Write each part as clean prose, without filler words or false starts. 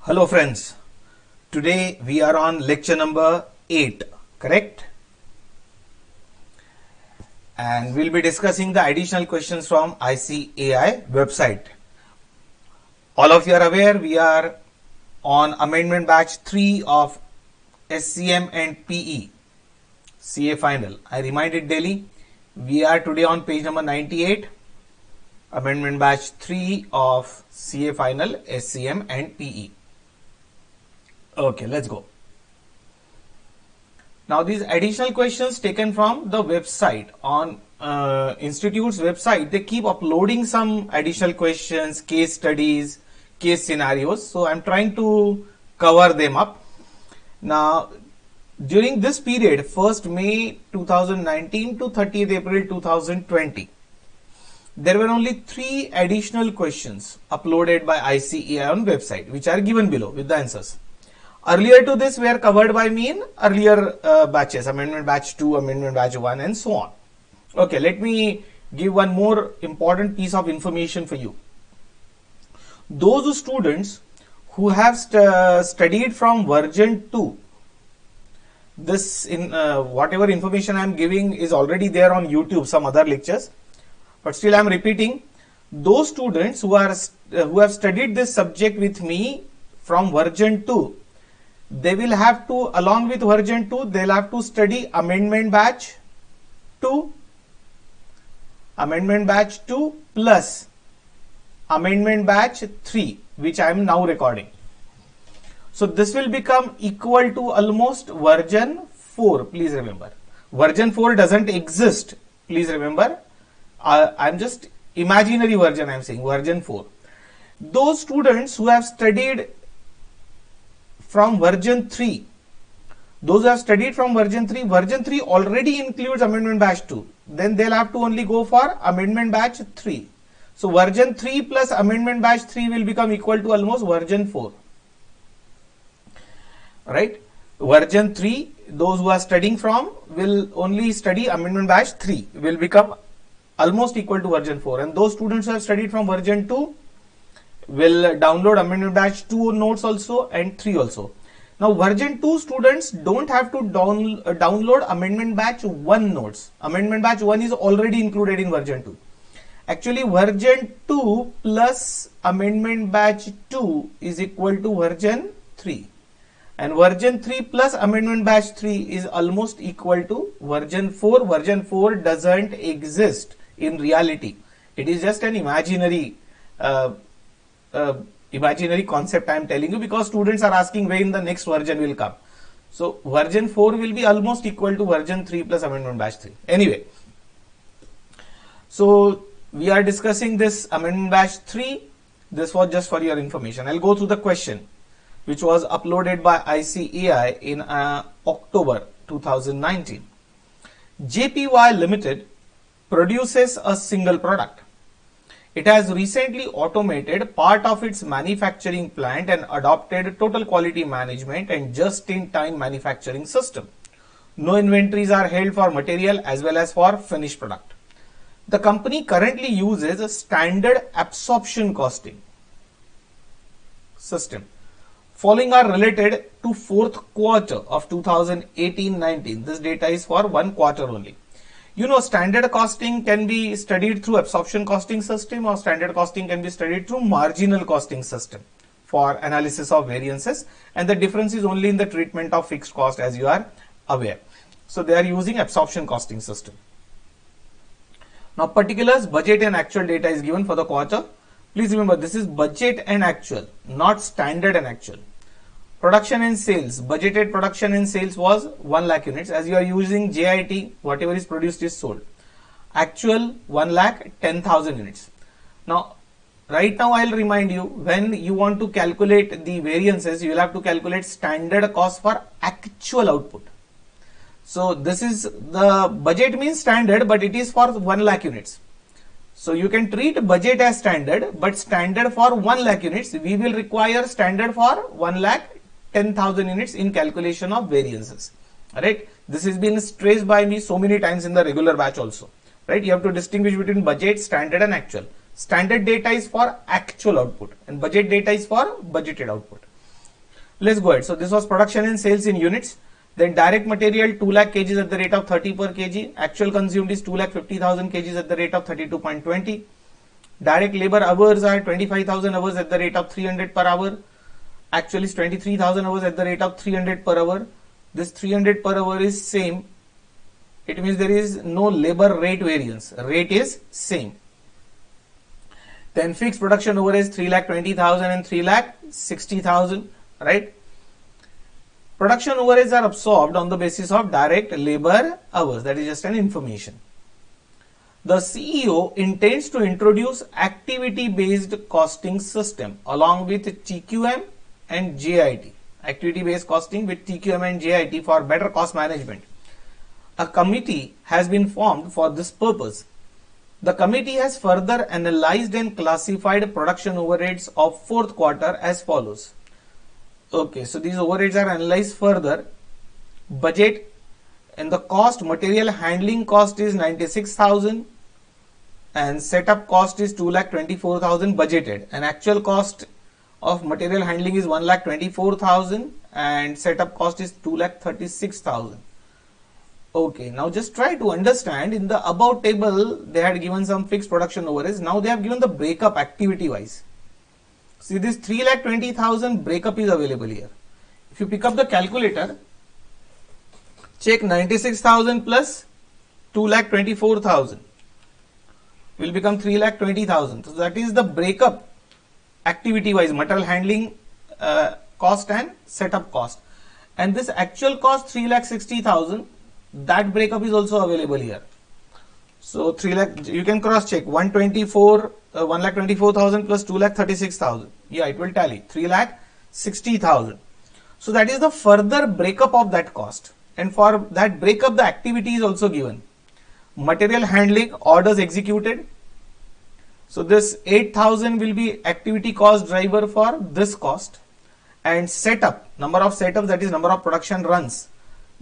Hello friends, today we are on lecture number 8, correct? And we'll be discussing the additional questions from ICAI website. All of you are aware we are on amendment batch 3 of SCM and PE, CA final. I remind it daily, we are today on page number 98, amendment batch 3 of CA final, SCM and PE. Okay, let's go. Now these additional questions taken from the website on institute's website, they keep uploading some additional questions, case studies, case scenarios. So I'm trying to cover them up. Now during this period, 1st May 2019 to 30th April 2020, there were only 3 additional questions uploaded by ICAI on website, which are given below with the answers. Earlier to this were covered by me in earlier batches, amendment batch 2, amendment batch 1 and so on. Okay, let me give one more important piece of information for you. Those students who have studied from version 2, this in whatever information I am giving is already there on YouTube, some other lectures, but still I am repeating. Those students who have studied this subject with me from version 2, they will have to, along with version 2, they'll have to study amendment batch 2 plus amendment batch 3, which I am now recording. So this will become equal to almost version 4. Please remember, version 4 doesn't exist. Please remember, I'm just imaginary version I'm saying, version 4. Those students who have studied from version 3, those who have studied from version 3 already includes amendment batch 2. Then they'll have to only go for amendment batch 3. So version 3 plus amendment batch 3 will become equal to almost version 4. Right? Version 3, those who are studying from will only study amendment batch 3, will become almost equal to version 4. And those students who have studied from version 2 will download amendment batch 2 notes also and 3 also. Now version 2 students don't have to download amendment batch 1 notes. Amendment batch 1 is already included in version 2. Actually version 2 plus amendment batch 2 is equal to version 3. And version 3 plus amendment batch 3 is almost equal to version 4. Version 4 doesn't exist in reality. It is just an imaginary concept I am telling you, because students are asking when the next version will come. So version 4 will be almost equal to version 3 plus amendment batch 3. Anyway, so we are discussing this amendment batch 3. This was just for your information. I'll go through the question which was uploaded by ICAI in October 2019. JPY Limited produces a single product. It has recently automated part of its manufacturing plant and adopted total quality management and just-in-time manufacturing system. No inventories are held for material as well as for finished product. The company currently uses a standard absorption costing system. Following are related to 4th quarter of 2018-19. This data is for 1 quarter only. You know, standard costing can be studied through absorption costing system, or standard costing can be studied through marginal costing system for analysis of variances, and the difference is only in the treatment of fixed cost, as you are aware. So they are using absorption costing system. Now particulars, budget and actual data is given for the quarter. Please remember, this is budget and actual, not standard and actual. Production and sales, budgeted production and sales was 1 lakh units. As you are using JIT, whatever is produced is sold. Actual 1 lakh 10,000 units. Now, right now I'll remind you, when you want to calculate the variances, you will have to calculate standard cost for actual output. So this is the budget means standard, but it is for 1 lakh units. So you can treat budget as standard, but standard for 1 lakh units, we will require standard for 1 lakh 10,000 units in calculation of variances. Alright, this has been stressed by me so many times in the regular batch also. Right, you have to distinguish between budget, standard and actual. Standard data is for actual output and budget data is for budgeted output. Let's go ahead. So this was production and sales in units. Then direct material 2 lakh kgs at the rate of 30 per kg. Actual consumed is 2 lakh 50,000 kgs at the rate of 32.20. Direct labor hours are 25,000 hours at the rate of 300 per hour. Actually is 23,000 hours at the rate of 300 per hour. This 300 per hour is same. It means there is no labor rate variance. Rate is same. Then fixed production overhead is 3,20,000 and 3,60,000, right? Production overheads are absorbed on the basis of direct labor hours. That is just an information. The CEO intends to introduce activity-based costing system along with TQM and JIT. Activity-based costing with TQM and JIT for better cost management. A committee has been formed for this purpose. The committee has further analyzed and classified production overheads of fourth quarter as follows. Okay, so these overheads are analyzed further. Budget and the cost, material handling cost is 96,000 and setup cost is 2,24,000 budgeted, and actual cost of material handling is 1,24,000 and setup cost is 2,36,000. Okay, now just try to understand. In the above table they had given some fixed production overheads. Now they have given the breakup activity wise. See, this 3,20,000 breakup is available here. If you pick up the calculator, check 96,000 plus 2,24,000 will become 3,20,000. So that is the breakup activity wise, material handling cost and setup cost. And this actual cost 3,60,000, that breakup is also available here. So 3 lakh, you can cross check 1,24,000 plus 2,36,000. Yeah, it will tally 3,60,000. So that is the further breakup of that cost. And for that breakup, the activity is also given. Material handling, orders executed. So this 8,000 will be activity cost driver for this cost. And setup, number of setups, that is number of production runs.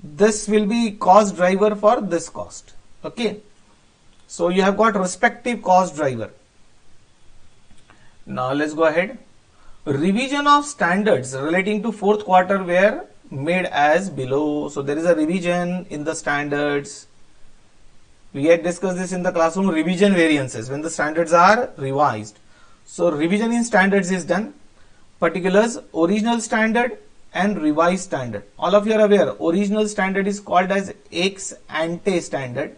This will be cost driver for this cost. Okay. So you have got respective cost driver. Now let's go ahead. Revision of standards relating to fourth quarter were made as below. So there is a revision in the standards. We had discussed this in the classroom, revision variances when the standards are revised. So revision in standards is done. Particulars, original standard and revised standard. All of you are aware, original standard is called as ex ante standard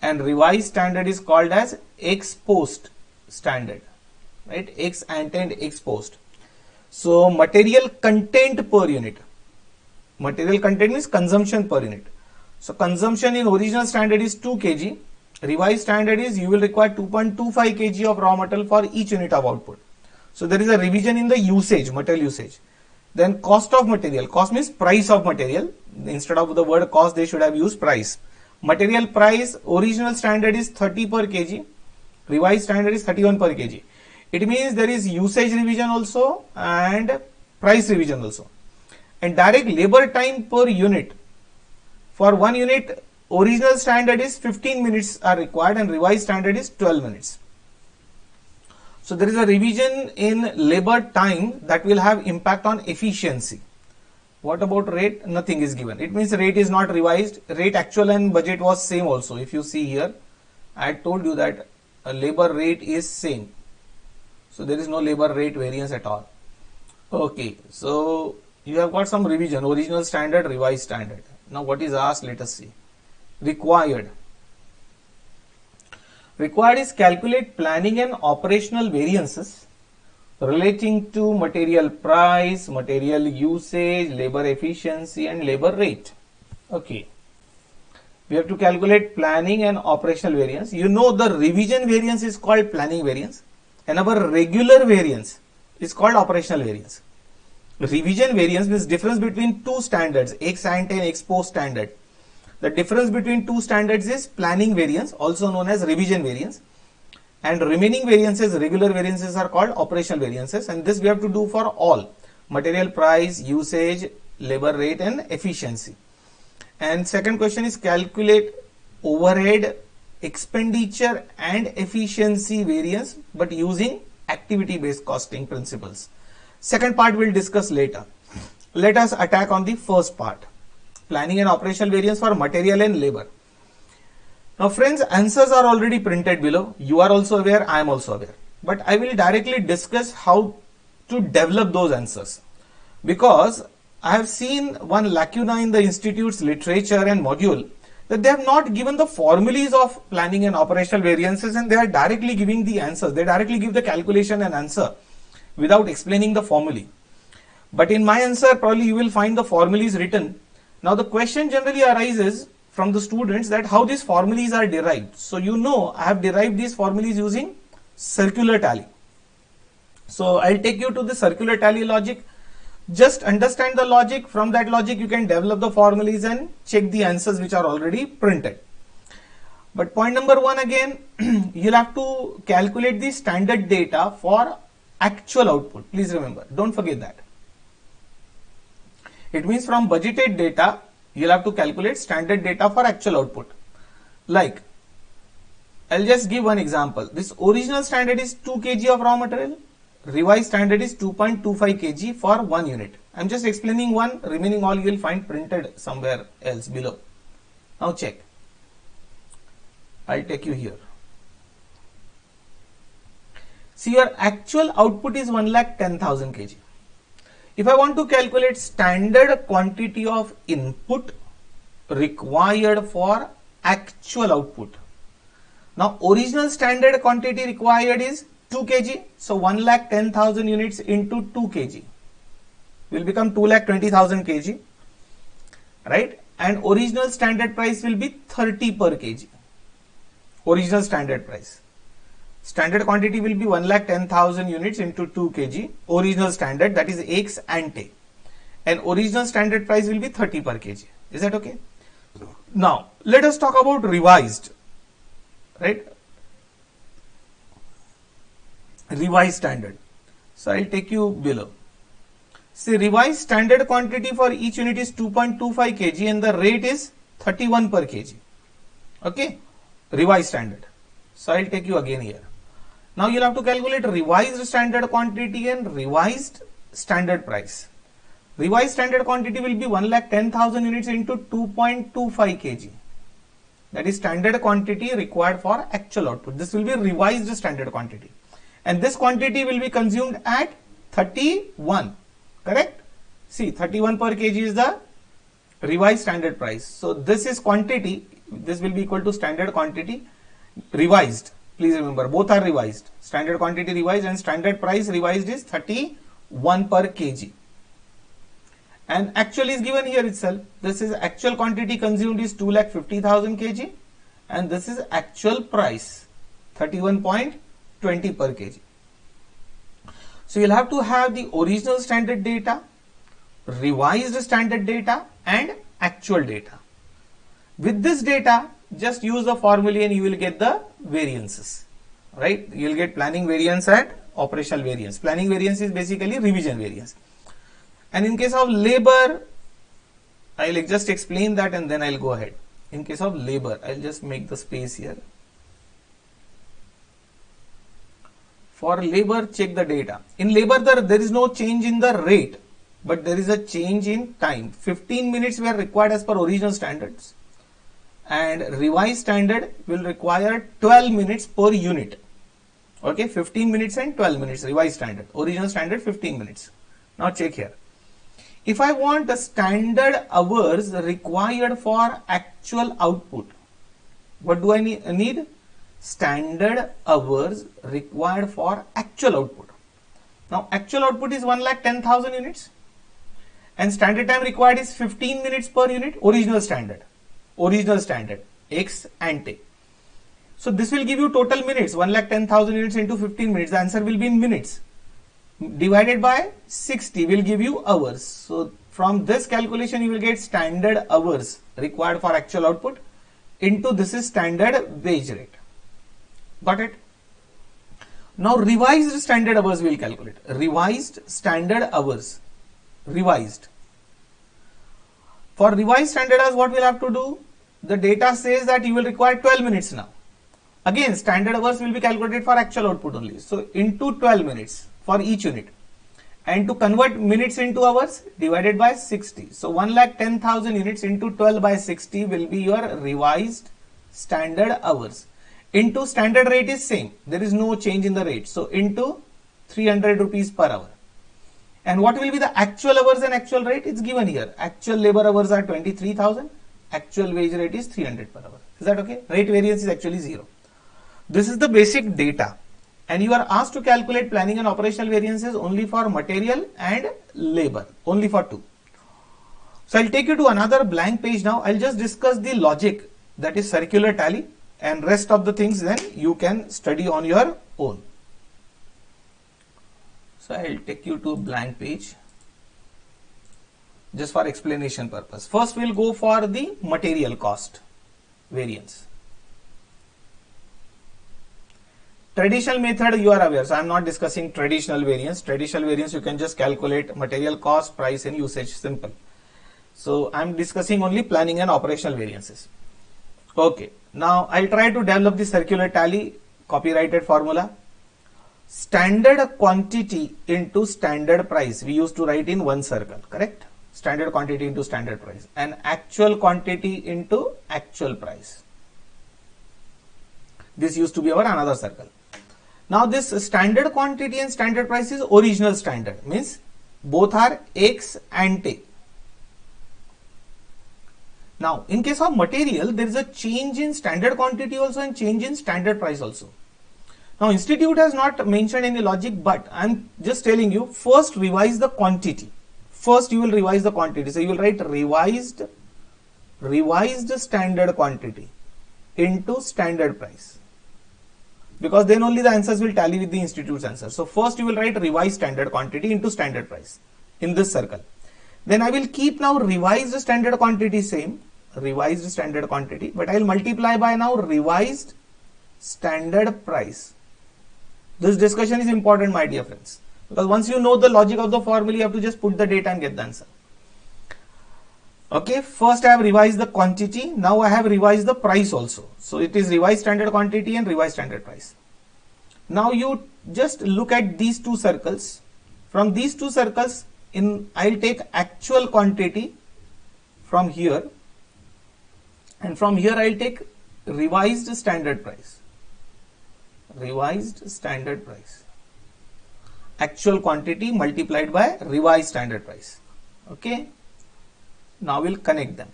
and revised standard is called as ex post standard, right? Ex ante and ex post. So material content per unit. Material content means consumption per unit. So consumption in original standard is 2 kg. Revised standard is you will require 2.25 kg of raw material for each unit of output. So there is a revision in the usage, material usage. Then cost of material. Cost means price of material. Instead of the word cost, they should have used price. Material price, original standard is 30 per kg. Revised standard is 31 per kg. It means there is usage revision also and price revision also. And direct labor time per unit. For one unit, original standard is 15 minutes are required and revised standard is 12 minutes. So there is a revision in labor time that will have impact on efficiency. What about rate? Nothing is given. It means rate is not revised. Rate actual and budget was same also. If you see here, I told you that a labor rate is same. So there is no labor rate variance at all. Okay, so you have got some revision, original standard, revised standard. Now what is asked? Let us see. Required. Required is calculate planning and operational variances relating to material price, material usage, labor efficiency and labor rate. Okay. We have to calculate planning and operational variance. You know the revision variance is called planning variance and our regular variance is called operational variance. Revision variance means difference between two standards, ex ante and ex post standard. The difference between two standards is planning variance, also known as revision variance, and remaining variances, regular variances, are called operational variances, and this we have to do for all: material price, usage, labor rate and efficiency. And second question is calculate overhead, expenditure and efficiency variance, but using activity based costing principles. Second part we'll discuss later. let us attack on the first part, planning and operational variance for material and labor. Now friends, answers are already printed below. You are also aware, I am also aware. But I will directly discuss how to develop those answers, because I have seen one lacuna in the institute's literature and module, that they have not given the formulas of planning and operational variances, and they are directly giving the answers. They directly give the calculation and answer without explaining the formulae. But in my answer, probably you will find the formulas written. Now the question generally arises from the students that how these formulas are derived. So you know, I have derived these formulas using circular tally. So I'll take you to the circular tally logic. Just understand the logic. From that logic you can develop the formulas and check the answers which are already printed. But point number one, again, you'll have to calculate the standard data for actual output. Please remember, don't forget that. It means from budgeted data, you'll have to calculate standard data for actual output. Like, I'll just give one example. This original standard is 2 kg of raw material. Revised standard is 2.25 kg for 1 unit. I'm just explaining one, remaining all you will find printed somewhere else below. Now check. I'll take you here. See, your actual output is 1,10,000 kg. If I want to calculate standard quantity of input required for actual output. Now original standard quantity required is 2 kg. So 1,10,000 units into 2 kg will become 2,20,000 kg, right? And original standard price will be 30 per kg. Original standard price. Standard quantity will be 1,10,000 units into 2 kg. Original standard, that is ex ante. And original standard price will be 30 per kg. Is that okay? Now, let us talk about revised, right? Revised standard. So I'll take you below. See, revised standard quantity for each unit is 2.25 kg and the rate is 31 per kg. Okay, revised standard. So I'll take you again here. Now you'll have to calculate revised standard quantity and revised standard price. Revised standard quantity will be 1,10,000 units into 2.25 kg. That is standard quantity required for actual output. This will be revised standard quantity. And this quantity will be consumed at 31, correct? See, 31 per kg is the revised standard price. So this is quantity, this will be equal to standard quantity revised. Please remember, both are revised. Standard quantity revised and standard price revised is 31 per kg. And actual is given here itself. This is actual quantity consumed is 2,50,000 kg and this is actual price 31.20 per kg. So you'll have to have the original standard data, revised standard data and actual data. With this data, just use the formula and you will get the variances, right? You will get planning variance and operational variance. Planning variance is basically revision variance. And in case of labor, I'll just explain that and then I'll go ahead. In case of labor, I'll just make the space here. For labor, check the data. In labor, there is no change in the rate, but there is a change in time. 15 minutes were required as per original standards. And revised standard will require 12 minutes per unit. Okay, 15 minutes and 12 minutes revised standard. Original standard 15 minutes. Now check here. If I want the standard hours required for actual output, what do I need? Standard hours required for actual output. Now actual output is 1,10,000 units and standard time required is 15 minutes per unit. Original standard ex ante. So this will give you total minutes, 1,10,000 units into 15 minutes. The answer will be in minutes. Divided by 60 will give you hours. So from this calculation you will get standard hours required for actual output into this is standard wage rate. Got it? Now revised standard hours we will calculate. Revised standard hours. Revised. For revised standard hours, what we'll have to do? The data says that you will require 12 minutes now. Again, standard hours will be calculated for actual output only. So into 12 minutes for each unit. And to convert minutes into hours, divided by 60. So 1,10,000 units into 12 by 60 will be your revised standard hours. Into standard rate is same. There is no change in the rate. So into 300 rupees per hour. And what will be the actual hours and actual rate? It's given here. Actual labor hours are 23,000. Actual wage rate is 300 per hour. Is that okay? Rate variance is actually 0. This is the basic data. And you are asked to calculate planning and operational variances only for material and labor. Only for two. So I'll take you to another blank page now. I'll just discuss the logic, that is circular tally, and rest of the things then you can study on your own. So I'll take you to blank page just for explanation purpose. First we'll go for the material cost variance. Traditional method you are aware, so I am not discussing traditional variance. Traditional variance you can just calculate material cost, price and usage, simple. So I am discussing only planning and operational variances. Okay, now I'll try to develop the circular tally copyrighted formula. Standard quantity into standard price we used to write in one circle, correct? Standard quantity into standard price, and actual quantity into actual price. This used to be our another circle. Now this standard quantity and standard price is original standard, means both are ex ante. Now in case of material, there is a change in standard quantity also and change in standard price also. Now institute has not mentioned any logic, but I am just telling you, first revise the quantity. First you will revise the quantity. So you will write revised standard quantity into standard price, because then only the answers will tally with the institute's answer. So first you will write revised standard quantity into standard price in this circle. Then I will keep now revised standard quantity same, revised standard quantity, but I will multiply by now revised standard price. This discussion is important, my dear friends, because once you know the logic of the formula, you have to just put the data and get the answer. Okay, first I have revised the quantity, now I have revised the price also. So it is revised standard quantity and revised standard price. Now you just look at these two circles. From these two circles, I'll take actual quantity from here, and from here I'll take revised standard price. Revised standard price. Actual quantity multiplied by revised standard price. Okay. Now we'll connect them.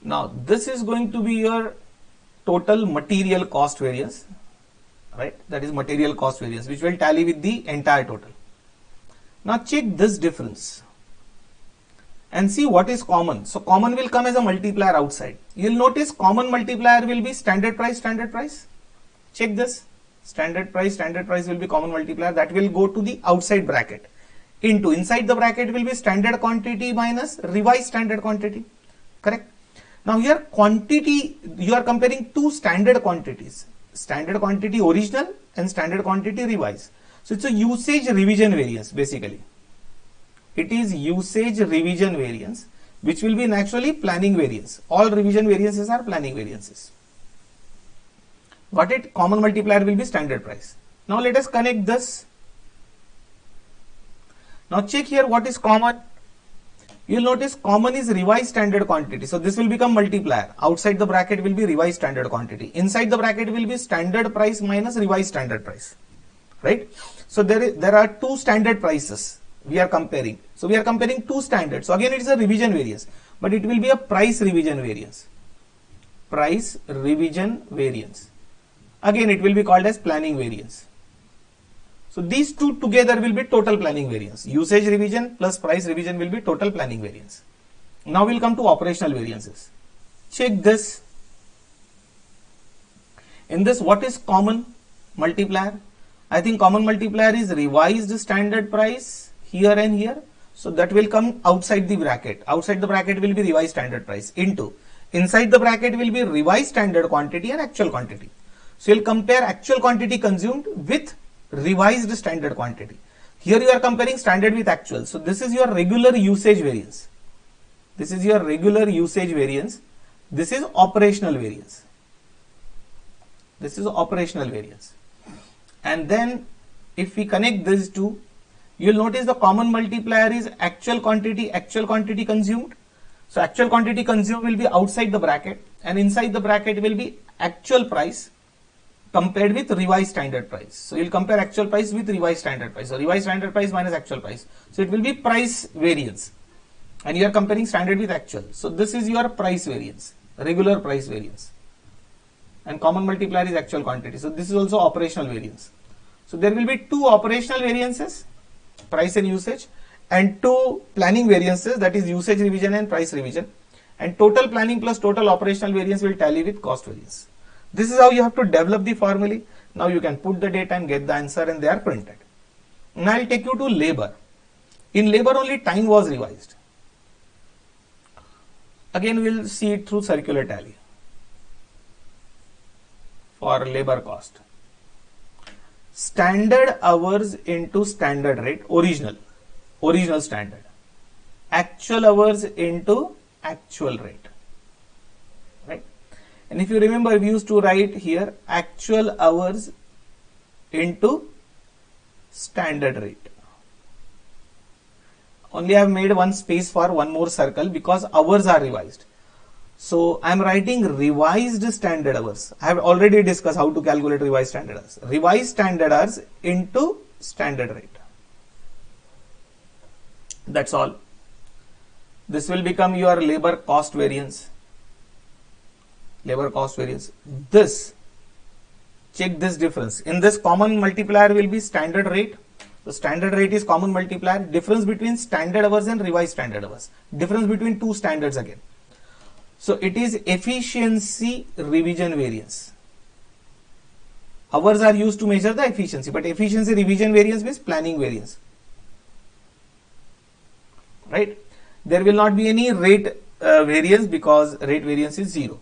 Now this is going to be your total material cost variance, right? That is material cost variance, which will tally with the entire total. Now check this difference and see what is common. So common will come as a multiplier outside. You will notice common multiplier will be standard price, standard price. Check this. Standard price will be common multiplier, that will go to the outside bracket. Into inside the bracket will be standard quantity minus revised standard quantity, correct? Now here quantity, you are comparing two standard quantities, standard quantity original and standard quantity revised. So it's a usage revision variance basically. It is usage revision variance, which will be naturally planning variance. All revision variances are planning variances. Got it? Common multiplier will be standard price. Now let us connect this. Now check here what is common. You will notice common is revised standard quantity. So this will become multiplier. Outside the bracket will be revised standard quantity. Inside the bracket will be standard price minus revised standard price. Right? So there are two standard prices we are comparing. So we are comparing two standards. So again it is a revision variance, but it will be a price revision variance. Price revision variance. Again it will be called as planning variance. So these two together will be total planning variance. Usage revision plus price revision will be total planning variance. Now we'll come to operational variances. Check this. In this, what is common multiplier? I think common multiplier is revised standard price here and here. So that will come outside the bracket. Outside the bracket will be revised standard price into. Inside the bracket will be revised standard quantity and actual quantity. So you'll compare actual quantity consumed with revised standard quantity. Here you are comparing standard with actual. So this is your regular usage variance. This is your regular usage variance. This is operational variance. This is operational variance. And then if we connect these two, you'll notice the common multiplier is actual quantity consumed. So actual quantity consumed will be outside the bracket, and inside the bracket will be actual price compared with revised standard price. So you'll compare actual price with revised standard price. So revised standard price minus actual price. So it will be price variance, and you are comparing standard with actual. So this is your price variance, regular price variance, and common multiplier is actual quantity. So this is also operational variance. So there will be two operational variances, price and usage, and two planning variances, that is usage revision and price revision, and total planning plus total operational variance will tally with cost variance. This is how you have to develop the formulae. Now you can put the data and get the answer, and they are printed. Now I'll take you to labor. In labor only time was revised. Again we'll see it through circular tally for labor cost. Standard hours into standard rate, original standard. Actual hours into actual rate, right? And if you remember, we used to write here actual hours into standard rate. Only I have made one space for one more circle because hours are revised. So I am writing revised standard hours. I have already discussed how to calculate revised standard hours. Revised standard hours into standard rate. That's all. This will become your labor cost variance. Labor cost variance. This, check this difference. In this, common multiplier will be standard rate. The standard rate is common multiplier. Difference between standard hours and revised standard hours. Difference between two standards again. So it is efficiency revision variance. Hours are used to measure the efficiency, but efficiency revision variance means planning variance. Right? There will not be any rate variance because rate variance is 0.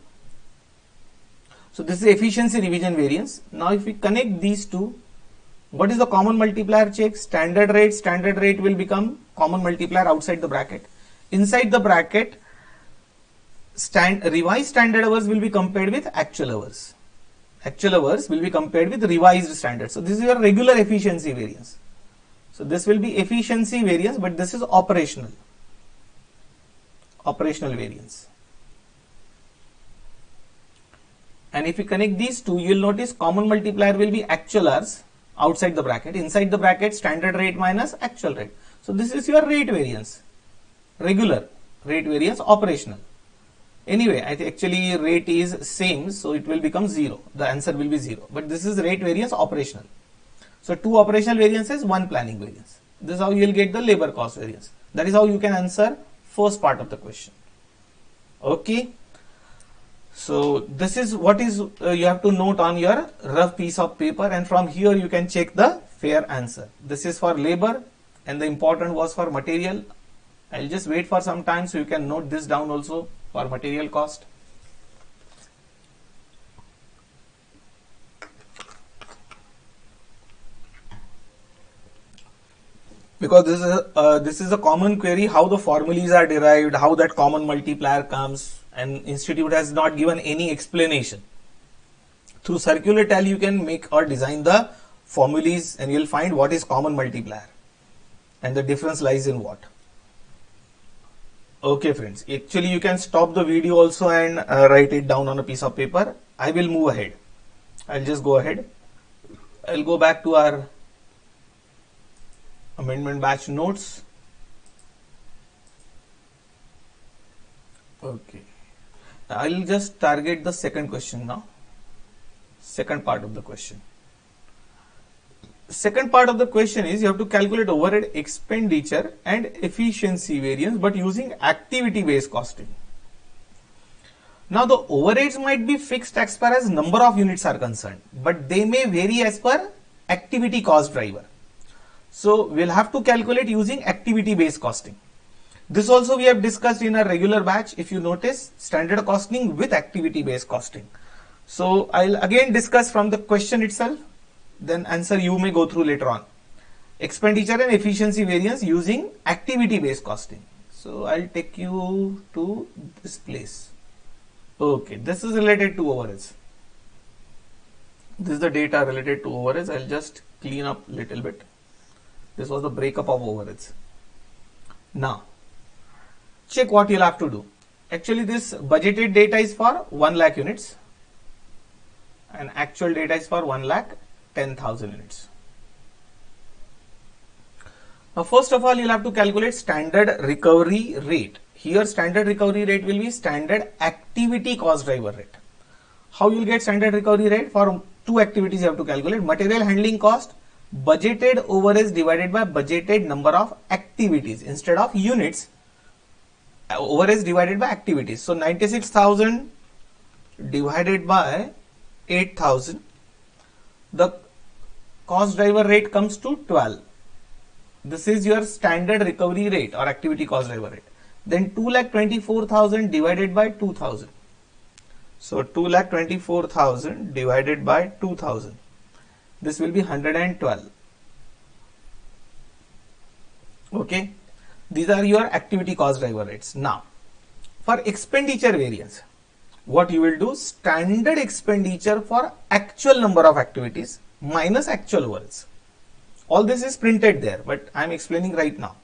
So this is efficiency revision variance. Now if we connect these two, what is the common multiplier check? Standard rate will become common multiplier outside the bracket. Inside the bracket, revised standard hours will be compared with actual hours. Actual hours will be compared with revised standard. So this is your regular efficiency variance. So this will be efficiency variance, but this is operational variance. And if you connect these two, you will notice common multiplier will be actual hours outside the bracket. Inside the bracket, standard rate minus actual rate. So this is your rate variance, regular rate variance, operational. Anyway, actually rate is same, so it will become 0. The answer will be 0. But this is rate variance operational. So two operational variances, one planning variance. This is how you will get the labor cost variance. That is how you can answer first part of the question. Okay. So this is what is you have to note on your rough piece of paper, and from here you can check the fair answer. This is for labor, and the important was for material. I'll just wait for some time so you can note this down also for material cost. Because this is a common query, how the formulas are derived, how that common multiplier comes, and institute has not given any explanation. Through circular tally you can make or design the formulas, and you'll find what is common multiplier and the difference lies in what. Okay friends, actually you can stop the video also and write it down on a piece of paper. I will move ahead. I'll just go ahead. I'll go back to our amendment batch notes. Okay, I'll just target the second question now. Second part of the question. Second part of the question is you have to calculate overhead expenditure and efficiency variance, but using activity based costing. Now the overheads might be fixed as far as number of units are concerned, but they may vary as per activity cost driver. So we'll have to calculate using activity based costing. This also we have discussed in our regular batch. If you notice, standard costing with activity based costing. So I'll again discuss from the question itself, then answer you may go through later on. Expenditure and efficiency variance using activity based costing. So I'll take you to this place. Okay, this is related to overheads. This is the data related to overheads. I'll just clean up little bit. This was the breakup of overheads. Now, check what you'll have to do. Actually, this budgeted data is for 1 lakh units and actual data is for 1,10,000 units. Now, first of all, you'll have to calculate standard recovery rate. Here, standard recovery rate will be standard activity cost driver rate. How you'll get standard recovery rate? For two activities you have to calculate: material handling cost, budgeted overheads divided by budgeted number of activities. Instead of units, overheads divided by activities. So 96,000 divided by 8,000. The cost driver rate comes to 12. This is your standard recovery rate or activity cost driver rate. Then 2,24,000 divided by 2,000. So 2,24,000 divided by 2,000. This will be 112. Okay. These are your activity cost driver rates. Now, for expenditure variance, what you will do? Standard expenditure for actual number of activities minus actual overheads. All this is printed there, but I am explaining right now.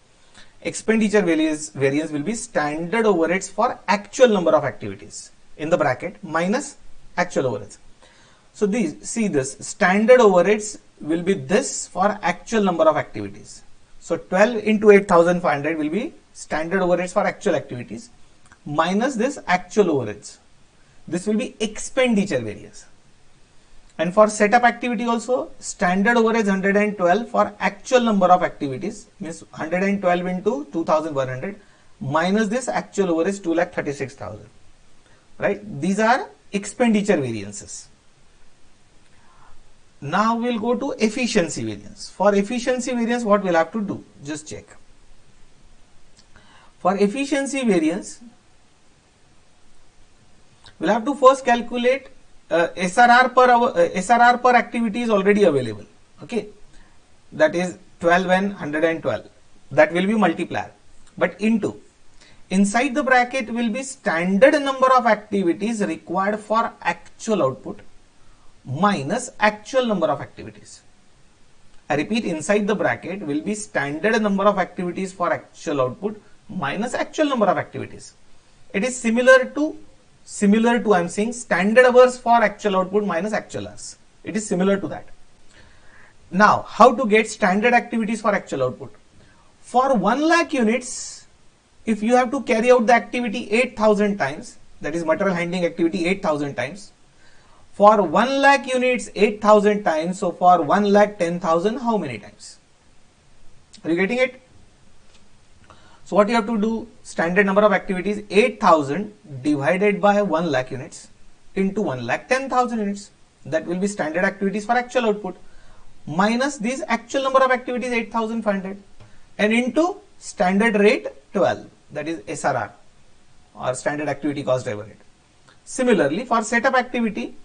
Expenditure variance will be standard overheads for actual number of activities in the bracket minus actual overheads. So see this standard overheads will be this for actual number of activities. So 12 into 8,500 will be standard overheads for actual activities minus this actual overheads. This will be expenditure variance. And for setup activity also, standard overheads 112 for actual number of activities, means 112 into 2,100 minus this actual overheads 2,36,000. Right? These are expenditure variances. Now we'll go to efficiency variance. For efficiency variance, what we'll have to do? Just check. For efficiency variance, we'll have to first calculate SRR per activity is already available. Okay, that is 12 and 112. That will be multiplier. But inside the bracket will be standard number of activities required for actual output minus actual number of activities. I repeat, inside the bracket will be standard number of activities for actual output minus actual number of activities. It is similar to I am saying standard hours for actual output minus actual hours. It is similar to that. Now, how to get standard activities for actual output? For 1 lakh units, if you have to carry out the activity 8,000 times, that is material handling activity 8,000 times. For 1 lakh units 8,000 times, so for 1,10,000 how many times? Are you getting it? So what you have to do? Standard number of activities 8,000 divided by 1 lakh units into 1,10,000 units. That will be standard activities for actual output minus these actual number of activities 8,500 and into standard rate 12, that is SRR or standard activity cost driver rate. Similarly, for setup activity,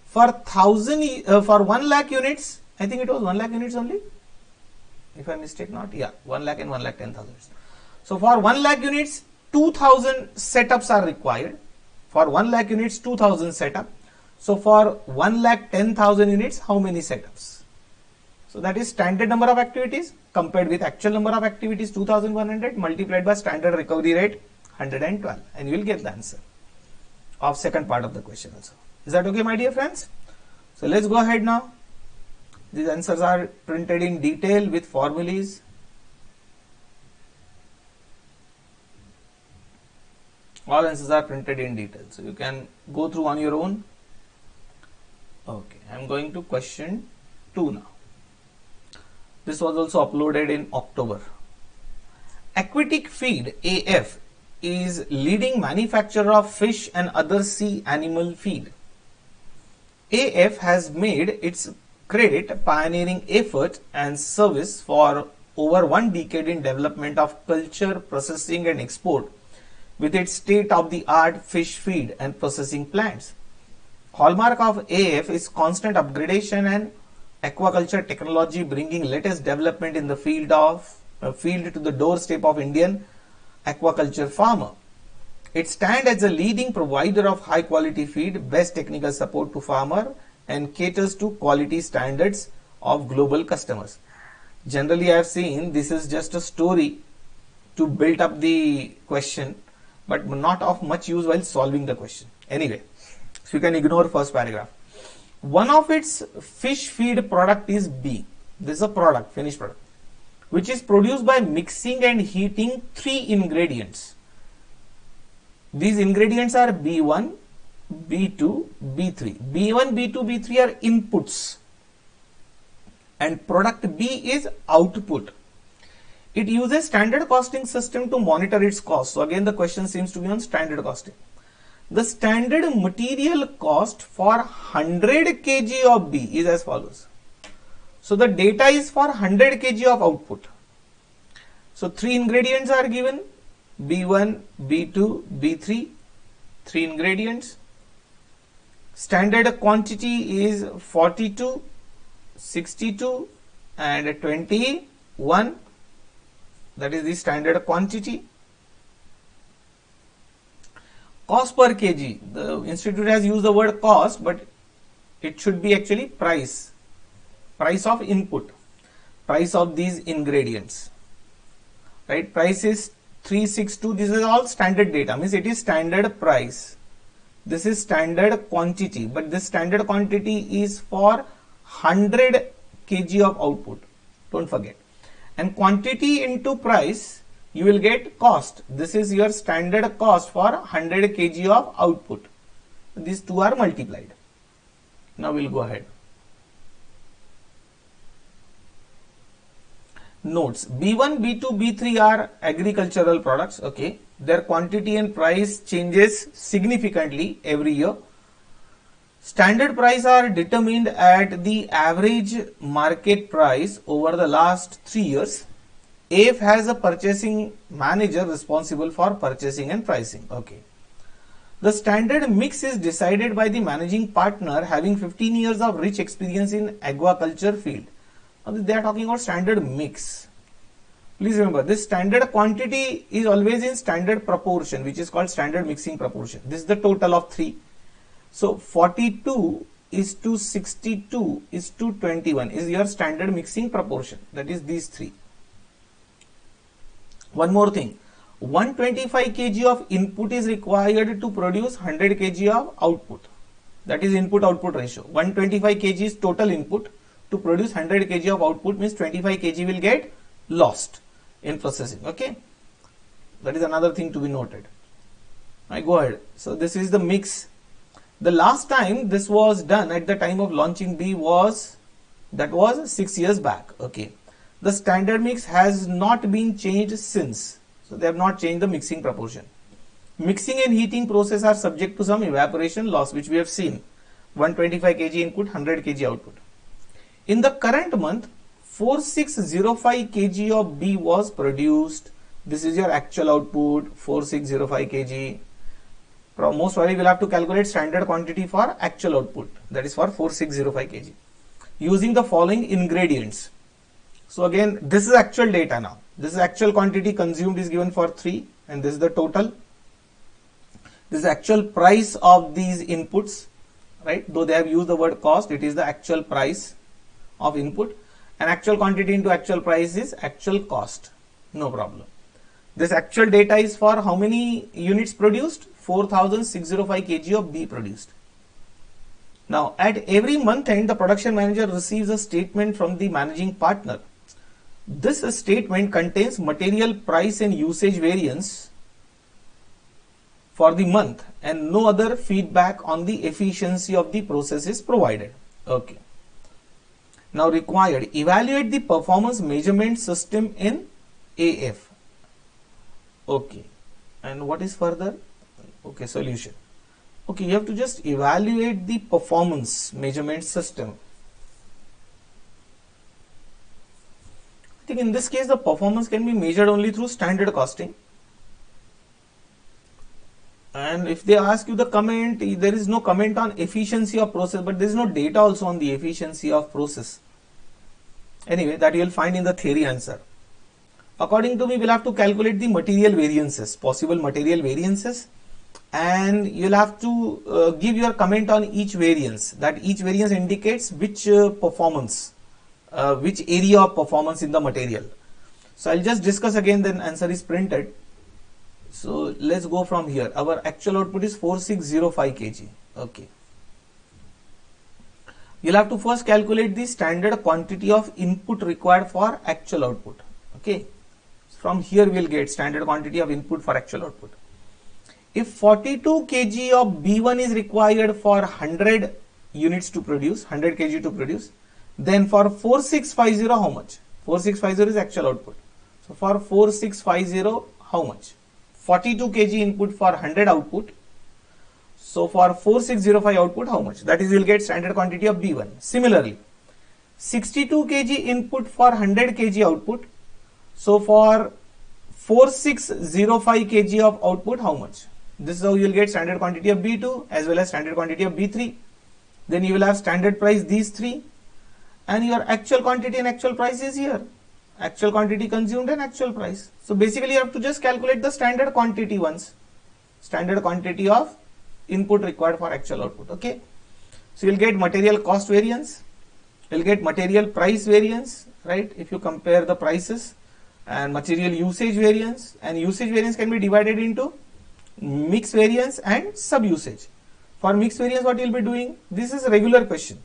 for 1 lakh units, I think it was 1 lakh units only, if I mistake not, yeah, 1 lakh and 1,10,000. So for 1 lakh units, 2,000 setups are required. For 1 lakh units, 2,000 setup. So for 1,10,000 units, how many setups? So that is standard number of activities compared with actual number of activities 2,100 multiplied by standard recovery rate 112, and you will get the answer of second part of the question also. Is that okay, my dear friends? So let's go ahead now. These answers are printed in detail with formulas. All answers are printed in detail, so you can go through on your own. Okay, I am going to question 2 now. This was also uploaded in October. Aquatic Feed AF is leading manufacturer of fish and other sea animal feed. AF has made its credit pioneering effort and service for over 1 decade in development of culture, processing and export with its state-of-the-art fish feed and processing plants. Hallmark of AF is constant upgradation and aquaculture technology, bringing latest development in the field to the doorstep of Indian aquaculture farmer. It stands as a leading provider of high quality feed, best technical support to farmer and caters to quality standards of global customers. Generally, I have seen this is just a story to build up the question, but not of much use while solving the question. Anyway, so you can ignore first paragraph. One of its fish feed product is B. This is a product, finished product, which is produced by mixing and heating 3 ingredients. These ingredients are B1, B2, B3. B1, B2, B3 are inputs and product B is output. It uses standard costing system to monitor its cost. So again the question seems to be on standard costing. The standard material cost for 100 kg of B is as follows. So the data is for 100 kg of output. So 3 ingredients are given, B1, B2, B3, 3 ingredients. Standard quantity is 42, 62 and 21. That is the standard quantity. Cost per kg. The institute has used the word cost, but it should be actually price. Price of input. Price of these ingredients. Right? Price is 362. This is all standard data. Means it is standard price. This is standard quantity. But this standard quantity is for 100 kg of output. Don't forget. And quantity into price, you will get cost. This is your standard cost for 100 kg of output. These two are multiplied. Now we'll go ahead. Notes. B1, B2, B3 are agricultural products. Okay. Their quantity and price changes significantly every year. Standard price are determined at the average market price over the last 3 years. AF has a purchasing manager responsible for purchasing and pricing. Okay. The standard mix is decided by the managing partner having 15 years of rich experience in aquaculture field. Now they are talking about standard mix. Please remember, this standard quantity is always in standard proportion, which is called standard mixing proportion. This is the total of 3. So 42 is to 62 is to 21 is your standard mixing proportion. That is these 3. One more thing. 125 kg of input is required to produce 100 kg of output. That is input output ratio. 125 kg is total input. To produce 100 kg of output means 25 kg will get lost in processing. Okay. That is another thing to be noted. I go ahead. So this is the mix. The last time this was done at the time of launching B was 6 years back. Okay. The standard mix has not been changed since. So they have not changed the mixing proportion. Mixing and heating process are subject to some evaporation loss, which we have seen. 125 kg input, 100 kg output. In the current month, 4605 kg of B was produced. This is your actual output, 4605 kg. Most probably we'll have to calculate standard quantity for actual output. That is for 4605 kg. Using the following ingredients. So again, this is actual data now. This is actual quantity consumed is given for 3 and this is the total. This is actual price of these inputs, right? Though they have used the word cost, it is the actual price of input, and actual quantity into actual price is actual cost. No problem. This actual data is for how many units produced? 4605 kg of B produced. Now at every month end, the production manager receives a statement from the managing partner. This statement contains material price and usage variance for the month and no other feedback on the efficiency of the process is provided. Okay. Now required, evaluate the performance measurement system in AF. Okay. And what is further? Okay, solution. Okay, you have to just evaluate the performance measurement system. I think in this case the performance can be measured only through standard costing. And if they ask you the comment, there is no comment on efficiency of process, but there is no data also on the efficiency of process. Anyway, that you will find in the theory answer. According to me, we'll have to calculate the material variances, possible material variances, and you'll have to give your comment on each variance. That each variance indicates which performance which area of performance in the material. So I'll just discuss again, then answer is printed. So let's go from here. Our actual output is 4605 kg. Okay. You'll have to first calculate the standard quantity of input required for actual output. Okay. From here we'll get standard quantity of input for actual output. If 42 kg of B1 is required for 100 units to produce, 100 kg to produce, then for 4650 how much? 4650 is actual output. So for 4650 how much? 42 kg input for 100 output. So for 4605 output how much? That is, you will get standard quantity of B1. Similarly, 62 kg input for 100 kg output. So for 4605 kg of output how much? This is how you will get standard quantity of B2 as well as standard quantity of B3. Then you will have standard price these three, and your actual quantity and actual price is here. Actual quantity consumed and actual price. So basically you have to just calculate the standard quantity once. Standard quantity of input required for actual output. Okay. So you'll get material cost variance. You'll get material price variance, right? If you compare the prices, and material usage variance, and usage variance can be divided into mix variance and sub usage. For mix variance, what you'll be doing? This is a regular question.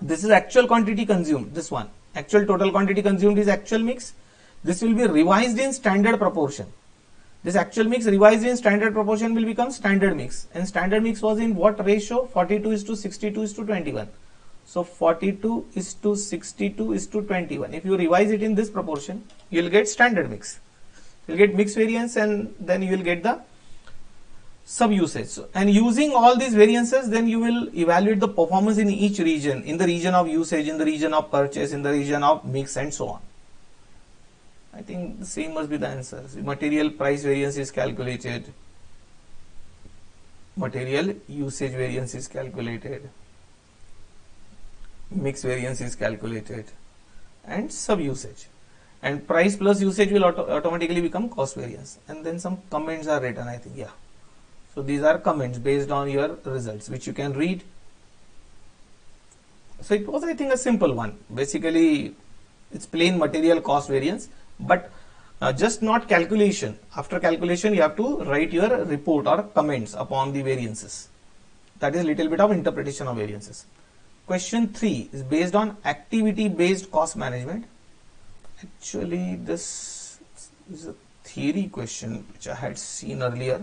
This is actual quantity consumed. This one. Actual total quantity consumed is actual mix. This will be revised in standard proportion. This actual mix revised in standard proportion will become standard mix. And standard mix was in what ratio? 42:62:21. So 42:62:21. If you revise it in this proportion, you will get standard mix. You will get mix variance, and then you will get the sub usage. So, and using all these variances, then you will evaluate the performance in each region, in the region of usage, in the region of purchase, in the region of mix, and so on. I think the same must be the answer. Material price variance is calculated. Material usage variance is calculated. Mix variance is calculated. And sub usage. And price plus usage will automatically become cost variance. And then some comments are written, I think. Yeah. So these are comments based on your results, which you can read. So it was, I think, a simple one. Basically, it's plain material cost variance, but just not calculation. After calculation, you have to write your report or comments upon the variances. That is a little bit of interpretation of variances. Question 3 is based on activity based cost management. Actually, this is a theory question which I had seen earlier.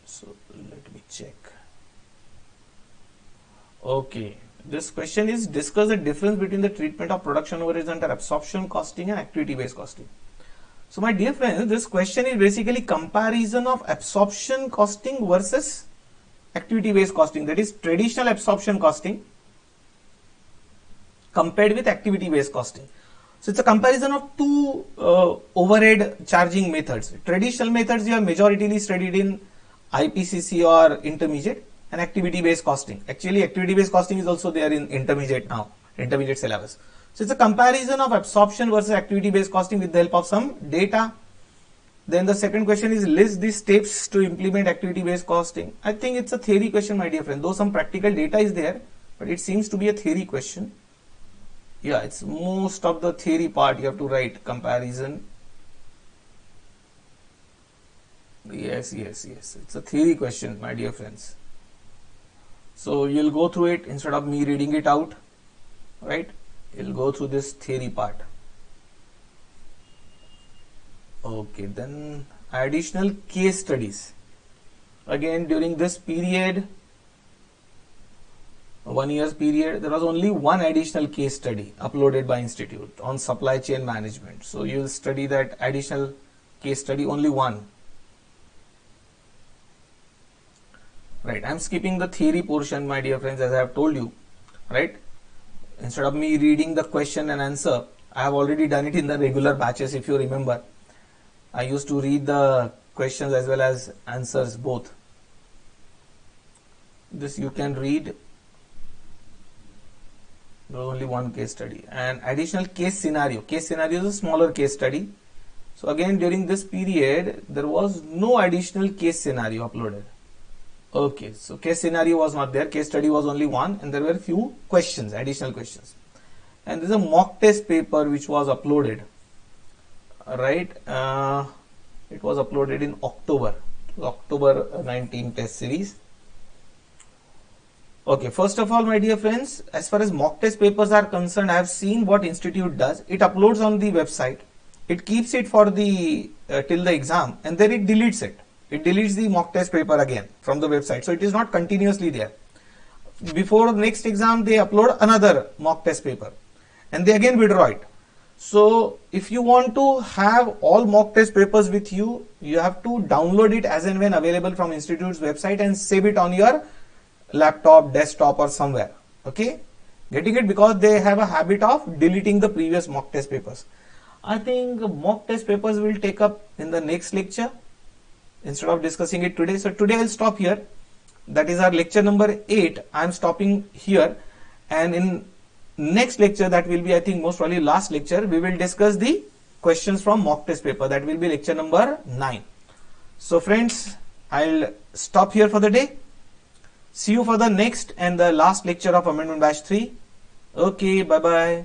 So let me check. Okay, this question is discuss the difference between the treatment of production overheads under absorption costing and activity based costing. So my dear friends, this question is basically comparison of absorption costing versus activity based costing, that is traditional absorption costing compared with activity based costing. So it's a comparison of two overhead charging methods. Traditional methods you have majoritarily studied in IPCC or intermediate, and activity based costing. Actually, activity based costing is also there in intermediate now, intermediate syllabus. So it's a comparison of absorption versus activity based costing with the help of some data. Then the second question is list the steps to implement activity based costing. I think it's a theory question, my dear friend, though some practical data is there, but it seems to be a theory question. Yeah, it's most of the theory part you have to write comparison. Yes. It's a theory question, my dear friends. So you'll go through it instead of me reading it out, right? You'll go through this theory part. Okay, then additional case studies. Again, during this period, 1 year's period, there was only one additional case study uploaded by institute on supply chain management. So you will study that additional case study, only one. Right, I'm skipping the theory portion, my dear friends, as I have told you, right? Instead of me reading the question and answer, I have already done it in the regular batches, if you remember. I used to read the questions as well as answers both. This you can read. There was only one case study. And additional case scenario. Case scenario is a smaller case study. So again, during this period, there was no additional case scenario uploaded. Okay, so case scenario was not there, case study was only one, and there were few questions, additional questions. And this is a mock test paper which was uploaded, right? It was uploaded in October 19 test series. Okay, first of all, my dear friends, as far as mock test papers are concerned, I have seen what institute does. It uploads on the website, it keeps it for the till the exam, and then it deletes it. It deletes the mock test paper again from the website, so it is not continuously there. Before the next exam, they upload another mock test paper, and they again withdraw it. So if you want to have all mock test papers with you, you have to download it as and when available from institute's website and save it on your laptop, desktop, or somewhere. Okay, getting it? Because they have a habit of deleting the previous mock test papers. I think mock test papers will take up in the next lecture instead of discussing it today. So today I'll stop here. That is our lecture number 8. I'm stopping here, and in next lecture, that will be, I think, most probably last lecture, we will discuss the questions from mock test paper. That will be lecture number 9. So friends, I'll stop here for the day. See you for the next and the last lecture of Amendment Batch 3. Okay, bye bye.